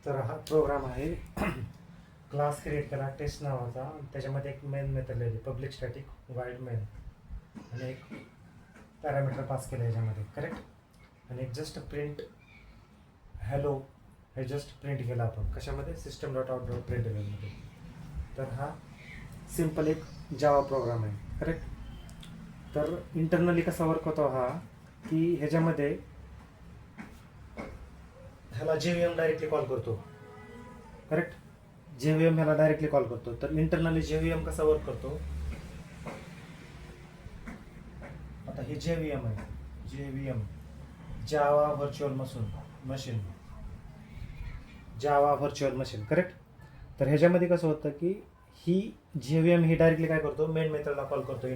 तर हा प्रोग्राम आहे क्लास क्रिएट करा टेस्ट नावाचा. त्याच्यामध्ये एक मेन मेथड आहे पब्लिक स्टॅटिक वाईड मेन आणि एक पॅरामीटर पास केलं याच्यामध्ये करेक्ट. आणि एक जस्ट प्रिंट हॅलो हे जस्ट प्रिंट केलं आपण कशामध्ये सिस्टम डॉट आउट डॉट प्रिंटमध्ये. तर हा सिम्पल एक जावा प्रोग्राम आहे करेक्ट. तर इंटरनली कसा वर्क होतो हा की ह्याच्यामध्ये ह्याला JVM डायरेक्टली कॉल करतो करेक्ट. JVM ह्याला डायरेक्टली कॉल करतो. तर इंटरनली JVM कसा वर्क करतो. आता हे JVM आहे JVM जावा virtual machine Java virtual machine correct. तर ह्याच्यामध्ये कसं होतं की ही JVM ही डायरेक्टली काय करतो मेन मेथडला कॉल करतो.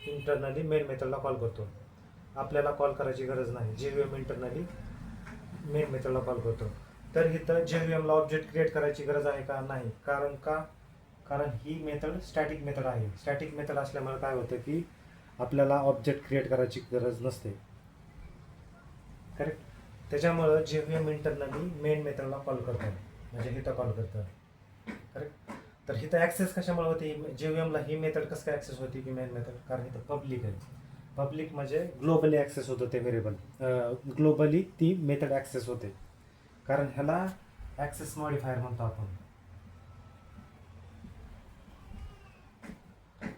इंटरनली मेन मेथडला कॉल करतो. आपल्याला कॉल करायची गरज नाही. JVM इंटरनली मेन मेथडला कॉल करतो. तर इथं JVMला ऑब्जेक्ट क्रिएट करायची गरज आहे का नाही. कारण ही मेथड स्टॅटिक मेथड आहे. स्टॅटिक मेथड असल्यामुळे काय होतं की आपल्याला ऑब्जेक्ट क्रिएट करायची गरज नसते करेक्ट. त्याच्यामुळं JVM इंटरनली मेन मेथडला कॉल करतात म्हणजे इथं कॉल करतं करेक्ट. तर इथं ॲक्सेस कशामुळे होती JVMला ही मेथड कसं काय ॲक्सेस होती की मेन मेथड. कारण इथं पब्लिक आहे. पब्लिक म्हणजे ग्लोबली ॲक्सेस होतं ते व्हेरिएबल. ग्लोबली ती मेथड ॲक्सेस होते. कारण ह्याला ॲक्सेस मॉडिफायर म्हणतो आपण.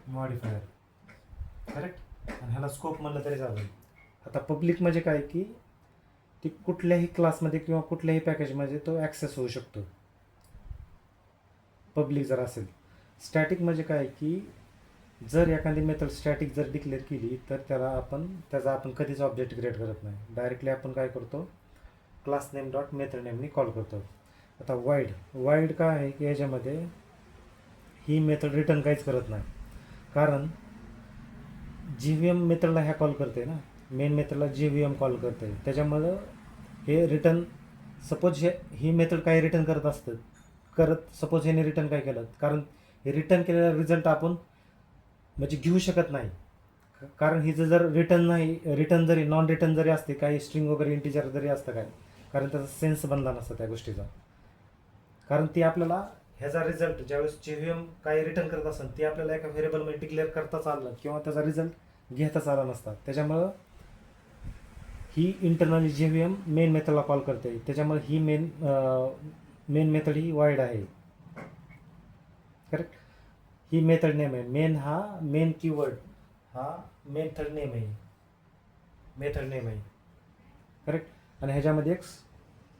Modifier correct. आणि ह्याला स्कोप म्हणलं तरी चालेल. आता पब्लिक म्हणजे काय की ती कुठल्याही क्लासमध्ये किंवा कुठल्याही पॅकेजमध्ये तो ॲक्सेस होऊ शकतो पब्लिक जर असेल. स्टॅटिक म्हणजे काय की जर एखादी मेथड स्टॅटिक जर डिक्लेअर केली तर त्याचा आपण कधीच ऑब्जेक्ट क्रिएट करत नाही. डायरेक्टली आपण काय करतो क्लास नेम डॉट मेथड नेमनी कॉल करतो. आता वाईड काय आहे की याच्यामध्ये ही मेथड रिटर्न काहीच करत नाही. कारण JVM मेथडला ह्या कॉल करते ना. मेन मेथडला JVM कॉल करते. त्याच्यामुळं हे रिटर्न सपोज ही मेथड काय रिटर्न सपोज ह्याने रिटर्न काय केलं. कारण हे रिटर्न केलेला रिझल्ट आपण म्हणजे घेऊ शकत नाही. कारण हिचं जर रिटर्न जरी नॉन रिटर्न जरी असते काही स्ट्रिंग वगैरे इंटिजर जरी असतं काय. कारण त्याचा सेन्स बनला नसता त्या गोष्टीचा. कारण ती आपल्याला ह्याचा रिझल्ट ज्यावेळेस JVM काही रिटर्न करत असेल ती आपल्याला एका व्हेरिएबलमध्ये डिक्लेअर करताच आलं किंवा त्याचा रिझल्ट घेताच आला नसता. त्याच्यामुळं ही इंटरनली JVM मेन मेथडला कॉल करते. त्याच्यामुळे ही मेन मेथड ही वाईड आहे करेक्ट. ही मेथड नेम आहे. मेन कीवर्ड हा मेथड नेम आहे करेक्ट. आणि ह्याच्यामध्ये एक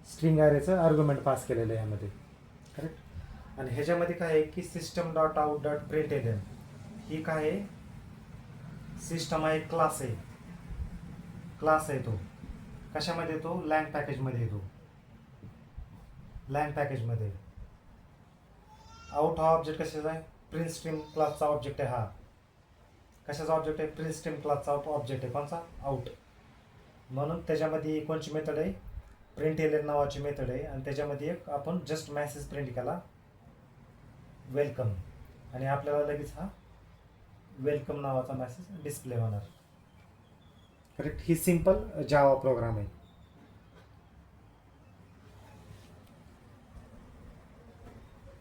स्ट्रिंग ॲरेचं आर्ग्युमेंट पास केलेलं आहे यामध्ये करेक्ट. आणि ह्याच्यामध्ये काय आहे की सिस्टम डॉट आउट डॉट प्रिंटएलएन ही काय आहे सिस्टम आहे क्लास आहे. तो कशामध्ये येतो लँग पॅकेजमध्ये येतो. लँग पॅकेजमध्ये आउट हा ऑब्जेक्ट कशाचा आहे प्रिंट स्ट्रीम क्लासचा ऑब्जेक्ट आहे. हा कशाचा ऑब्जेक्ट आहे प्रिंट स्ट्रीम क्लासचा ऑब्जेक्ट आहे. कोणचा आउट. म्हणून त्याच्यामध्ये कोणची मेथड आहे प्रिंटएलएन नावाची मेथड आहे. आणि त्याच्यामध्ये एक आपण जस्ट मेसेज प्रिंट केला वेलकम आणि आपल्याला लगेच हा वेलकम नावाचा मेसेज डिस्प्ले होणार करेक्ट. ही सिंपल जावा प्रोग्राम आहे.